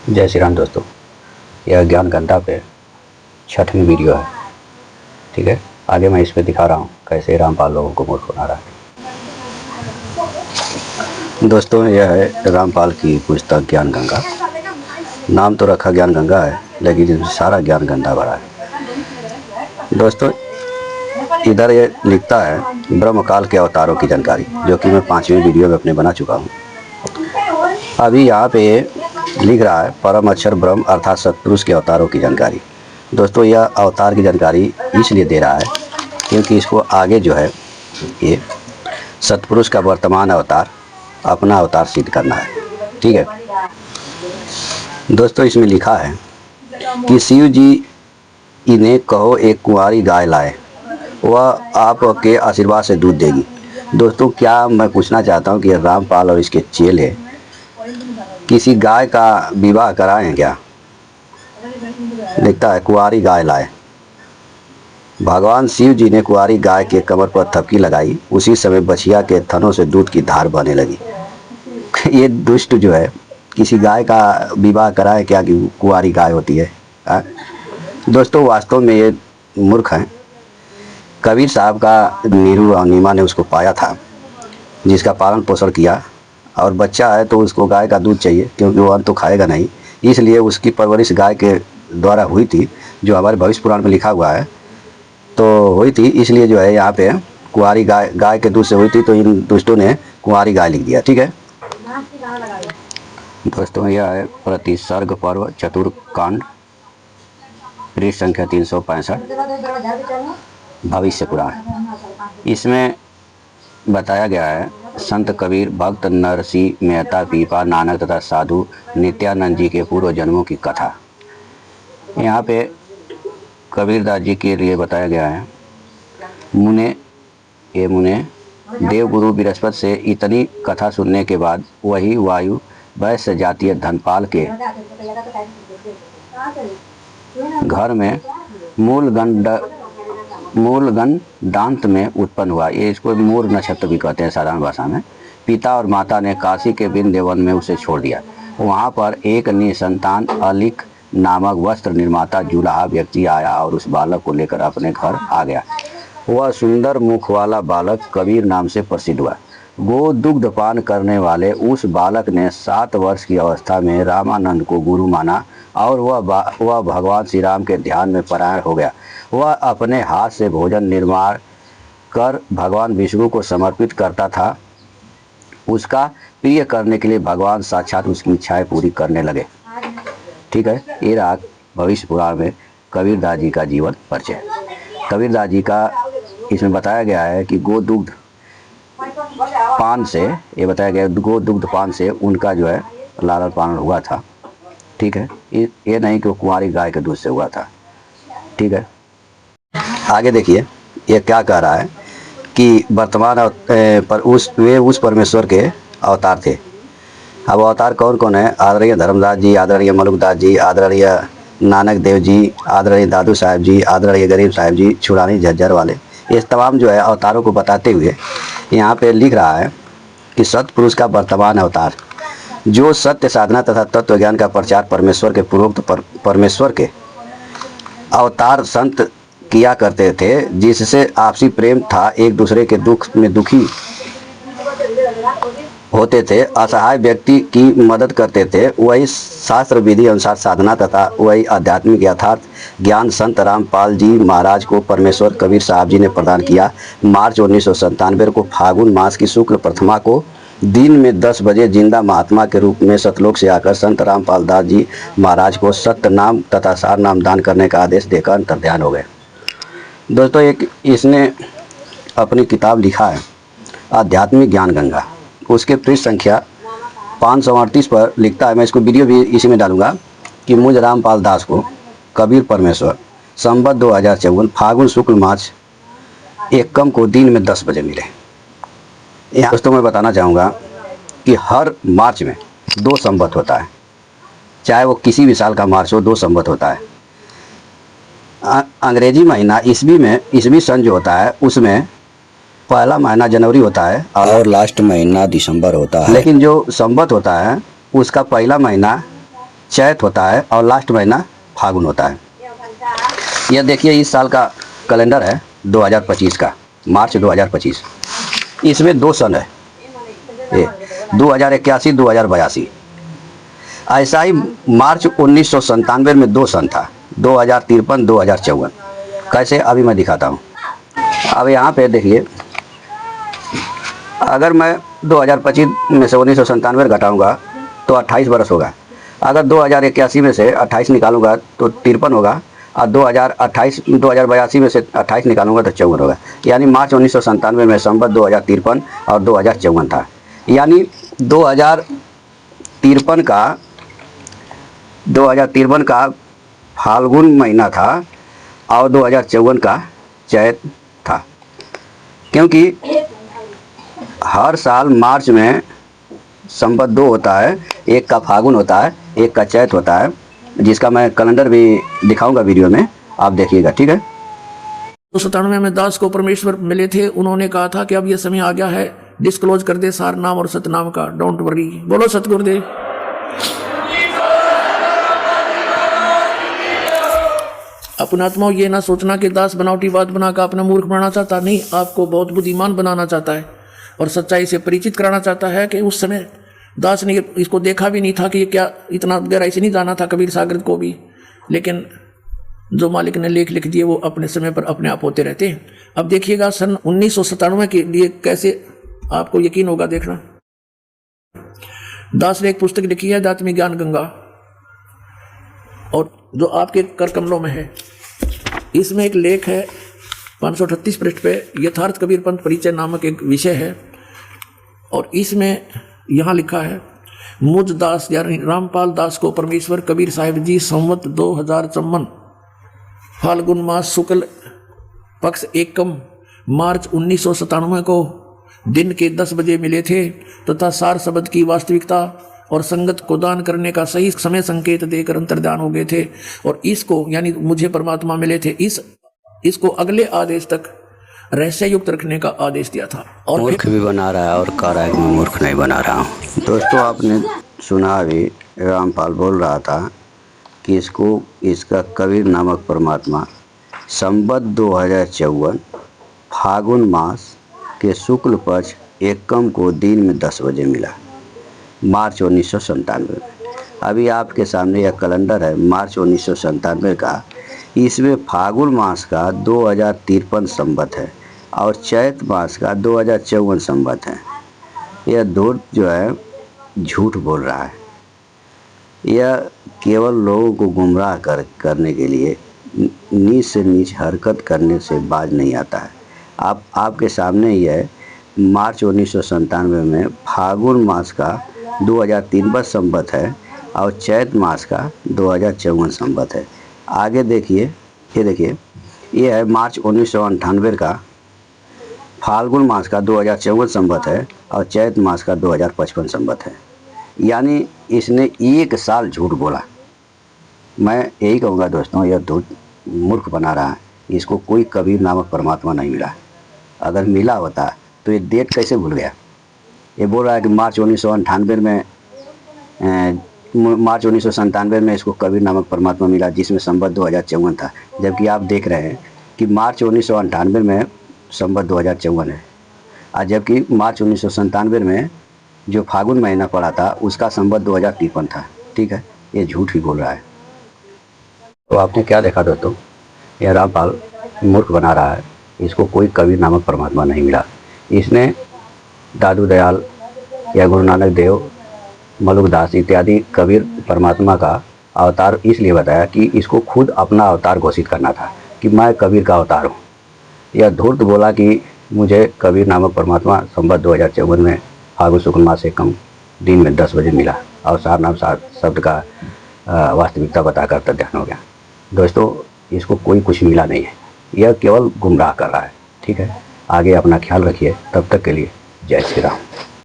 जय श्री राम दोस्तों। यह ज्ञान गंगा पे 6वीं वीडियो है। ठीक है, आगे मैं इस पे दिखा रहा हूँ कैसे रामपाल लोगों को मूर्ख बना रहा है। दोस्तों, यह है रामपाल की पुस्तक ज्ञान गंगा। नाम तो रखा ज्ञान गंगा है, लेकिन इसमें सारा ज्ञान गंगा भरा है। दोस्तों, इधर ये लिखता है ब्रह्मकाल के अवतारों की जानकारी, जो कि मैं 5वीं वीडियो में अपने बना चुका हूँ। अभी यहाँ पे लिख रहा है परम अक्षर ब्रह्म अर्थात सतपुरुष के अवतारों की जानकारी। दोस्तों, यह अवतार की जानकारी इसलिए दे रहा है क्योंकि इसको आगे जो है ये सतपुरुष का वर्तमान अवतार अपना अवतार सिद्ध करना है। ठीक है दोस्तों, इसमें लिखा है कि शिव जी इन्हें कहो एक कुंवारी गाय लाए, वह आपके आशीर्वाद से दूध देगी। दोस्तों, क्या मैं पूछना चाहता हूँ कि रामपाल और इसके चेले किसी गाय का विवाह कराएं क्या? लिखता है कुंवारी गाय लाए। भगवान शिव जी ने कुंवारी गाय के कमर पर थपकी लगाई, उसी समय बछिया के थनों से दूध की धार बहने लगी। ये दुष्ट जो है किसी गाय का विवाह कराए क्या कि कुंवारी गाय होती है? दोस्तों, वास्तव में ये मूर्ख हैं। कबीर साहब का नीरू और नीमा ने उसको पाया था, जिसका पालन पोषण किया, और बच्चा है तो उसको गाय का दूध चाहिए क्योंकि वो अन्न तो खाएगा नहीं, इसलिए उसकी परवरिश गाय के द्वारा हुई थी, जो हमारे भविष्य पुराण में लिखा हुआ है। तो हुई थी, इसलिए जो है यहाँ पे कुंवारी गाय के दूध से हुई थी, तो इन दुष्टों ने कुंवारी गाय लिख दिया। ठीक है दोस्तों, यह है प्रतिसर्ग पर्व चतुर्कांड, पृष्ठ संख्या 365, भविष्य पुराण। इसमें बताया गया है संत कबीर, भक्त नरसिंह मेहता, पीपा, नानक तथा साधु नित्यानंद जी के पूर्व जन्मों की कथा। यहाँ पे कबीरदास जी के लिए बताया गया है। मुने देवगुरु बृहस्पति से इतनी कथा सुनने के बाद वही वायु वैश्य जातीय धनपाल के घर में मूलगन दांत में उत्पन्न हुआ। ये इसको मूर नक्षत्र भी कहते हैं साधारण भाषा में। पिता और माता ने काशी के वृंदावन में उसे छोड़ दिया। वहाँ पर एक निसंतान अलिख नामक वस्त्र निर्माता जुलाहा व्यक्ति आया और उस बालक को लेकर अपने घर आ गया। वह सुंदर मुख वाला बालक कबीर नाम से प्रसिद्ध हुआ। गो दुग्ध पान करने वाले उस बालक ने 7 वर्ष की अवस्था में रामानंद को गुरु माना और वह भगवान श्री राम के ध्यान में परायण हो गया। वह अपने हाथ से भोजन निर्माण कर भगवान विष्णु को समर्पित करता था। उसका प्रिय करने के लिए भगवान साक्षात उसकी इच्छाएं पूरी करने लगे। ठीक है, ये रहा भविष्य पुराण में कबीरदास जी का जीवन परिचय। कबीरदास जी का इसमें बताया गया है कि गोदुग्ध पान से, ये बताया गया गोदुग्ध पान से उनका जो है लालन पालन हुआ था। ठीक है, ये नहीं कि वो कुंवारी गाय के दूध से हुआ था। ठीक है, आगे देखिए ये क्या कह रहा है कि वर्तमान पर वे उस परमेश्वर के अवतार थे। अब अवतार कौन कौन है? आदरणीय धर्मदास जी, आदरणीय मलुकदास जी, आदरणीय नानक देव जी, आदरणीय दादू साहब जी, आदरणीय गरीब साहब जी, छुड़ानी झज्जर वाले, ये तमाम जो है अवतारों को बताते हुए यहाँ पे लिख रहा है कि सतपुरुष का वर्तमान अवतार, जो सत्य साधना तथा तत्व ज्ञान का प्रचार परमेश्वर के पूर्वोक्त परमेश्वर के अवतार संत किया करते थे, जिससे आपसी प्रेम था, एक दूसरे के दुख में दुखी होते थे, असहाय व्यक्ति की मदद करते थे। वही शास्त्र विधि अनुसार साधना तथा वही आध्यात्मिक यथार्थ ज्ञान संत रामपाल जी महाराज को परमेश्वर कबीर साहब जी ने प्रदान किया। मार्च 1997 को फागुन मास की शुक्ल प्रथमा को दिन में 10 बजे जिंदा महात्मा के रूप में सतलोक से आकर संत रामपाल दास जी महाराज को सत्य नाम तथा सार नाम दान करने का आदेश देकर अंतर्ध्यान हो गए। दोस्तों, एक इसने अपनी किताब लिखा है आध्यात्मिक ज्ञान गंगा, उसके पृष्ठ संख्या 538 पर लिखता है, मैं इसको वीडियो भी इसी में डालूंगा, कि मुझ रामपाल दास को कबीर परमेश्वर संवत 2054 फागुन शुक्ल मास एकम को दिन में 10 बजे मिले। यहाँ दोस्तों मैं बताना चाहूँगा कि हर मार्च में 2 संवत होता है, चाहे वो किसी भी साल का मार्च हो, 2 संवत होता है। अंग्रेजी महीना ईसवी सन जो होता है उसमें पहला महीना जनवरी होता है और लास्ट महीना दिसंबर होता है। लेकिन जो संवत होता है उसका पहला महीना चैत होता है और लास्ट महीना फागुन होता है। यह देखिए इस साल का कैलेंडर है 2025 का, मार्च 2025। इसमें 2 सन है, ये 2081 2082। ऐसा ही मार्च 1997 में 2 सन था, 2053 2054। कैसे अभी मैं दिखाता हूँ। अब यहाँ पे देखिए, अगर मैं 2025 में से 1997 घटाऊँगा तो 28 बरस होगा। अगर 2081 में से 28 निकालूंगा तो 53 होगा, और 2082 में से 28 निकालूंगा तो 54 होगा। यानी मार्च 1997 में संवत 2053 और 2054 था। यानी 2053 का फाल्गुन महीना था और 2054 का चैत था। क्योंकि हर साल मार्च में संवत 2 होता है, एक का फागुन होता है, एक का चैत होता है, जिसका मैं कैलेंडर भी दिखाऊंगा वीडियो में, आप देखिएगा, ठीक है। 1997 में दास को परमेश्वर मिले थे। उन्होंने कहा था कि अब यह समय आ गया है, डिस्क्लोज कर दे सार नाम और सतनाम का, डोंट वरी। बोलो सतगुरुदेव। अपने आत्मा ये ना सोचना कि दास बनावटी बात बनाकर अपना मूर्ख बनाना चाहता, नहीं, आपको बहुत बुद्धिमान बनाना चाहता है और सच्चाई से परिचित कराना चाहता है। कि उस समय दास ने इसको देखा भी नहीं था कि ये क्या, इतना गहराई से नहीं जाना था कबीर सागर को भी, लेकिन जो मालिक ने लेख लिख दिए वो अपने समय पर अपने आप होते रहते हैं। अब देखिएगा सन 1997 के लिए कैसे आपको यकीन होगा, देखना। दास ने एक पुस्तक लिखी है, दात्मी ज्ञान गंगा, और जो आपके कर कमलों में है। इसमें एक लेख है 538 पृष्ठ पे, यथार्थ कबीर पंथ परिचय नामक एक विषय है। और इसमें यहाँ लिखा है, मुझ दास यानी रामपाल दास को परमेश्वर कबीर साहिब जी संवत 2054 फाल्गुन मास शुक्ल पक्ष एकम मार्च 1997 को दिन के 10 बजे मिले थे, तथा सार शब्द की वास्तविकता और संगत को दान करने का सही समय संकेत देकर अंतर्धान हो गए थे। और इसको यानी मुझे परमात्मा मिले थे, इसको अगले आदेश तक रहस्य युक्त रखने का आदेश दिया था। और मूर्ख भी बना रहा है और कह रहा है कि मैं मूर्ख नहीं बना रहा हूँ। दोस्तों, आपने सुना अभी रामपाल बोल रहा था कि इसका कबीर नामक परमात्मा संवत 2054 फागुन मास के शुक्ल पक्ष एकम को दिन में 10 बजे मिला, मार्च 1997 में। अभी आपके सामने यह कैलेंडर है मार्च 1997 का। इसमें फागुन मास का 2053 संवत है और चैत मास का 2054 संवत है। यह धूर्त जो है झूठ बोल रहा है। यह केवल लोगों को गुमराह करने के लिए नीच से नीच हरकत करने से बाज नहीं आता है। आपके सामने ही है, मार्च 1997 में फागुन मास का 2053 संवत है और चैत मास का 2054 संवत है। आगे देखिए, ये देखिए, ये है मार्च 1998 का फाल्गुन मास का 2054 संवत है और चैत मास का 2055 संवत है। यानी इसने 1 साल झूठ बोला। मैं यही कहूँगा दोस्तों, यह झूठ मूर्ख बना रहा है। इसको कोई कबीर नामक परमात्मा नहीं मिला। अगर मिला होता तो ये डेट कैसे भूल गया। ये बोल रहा है कि मार्च 1997 में इसको कबीर नामक परमात्मा मिला, जिसमें संवत 2054 था। जबकि आप देख रहे हैं कि मार्च 1998 में संवत 2054 है, और जबकि मार्च 1997 में जो फागुन महीना पड़ा था उसका संवत 2053 था। ठीक है, ये झूठ ही बोल रहा है। तो आपने क्या देखा दोस्तों, यह रामपाल मूर्ख बना रहा है। इसको कोई कबीर नामक परमात्मा नहीं मिला। इसने दादू दयाल या गुरु नानक देव, मलुकदास इत्यादि कबीर परमात्मा का अवतार इसलिए बताया कि इसको खुद अपना अवतार घोषित करना था कि मैं कबीर का अवतार हूँ। यह धूर्त बोला कि मुझे कबीर नामक परमात्मा संवत 2054 में फागुन शुक्ल मास से कम दिन में 10 बजे मिला और सार नाम सार शब्द का वास्तविकता बताकर तद्ध्यान हो गया। दोस्तों, इसको कोई कुछ मिला नहीं है। यह केवल गुमराह कर रहा है। ठीक है, आगे अपना ख्याल रखिए। तब तक के लिए जय श्री राम।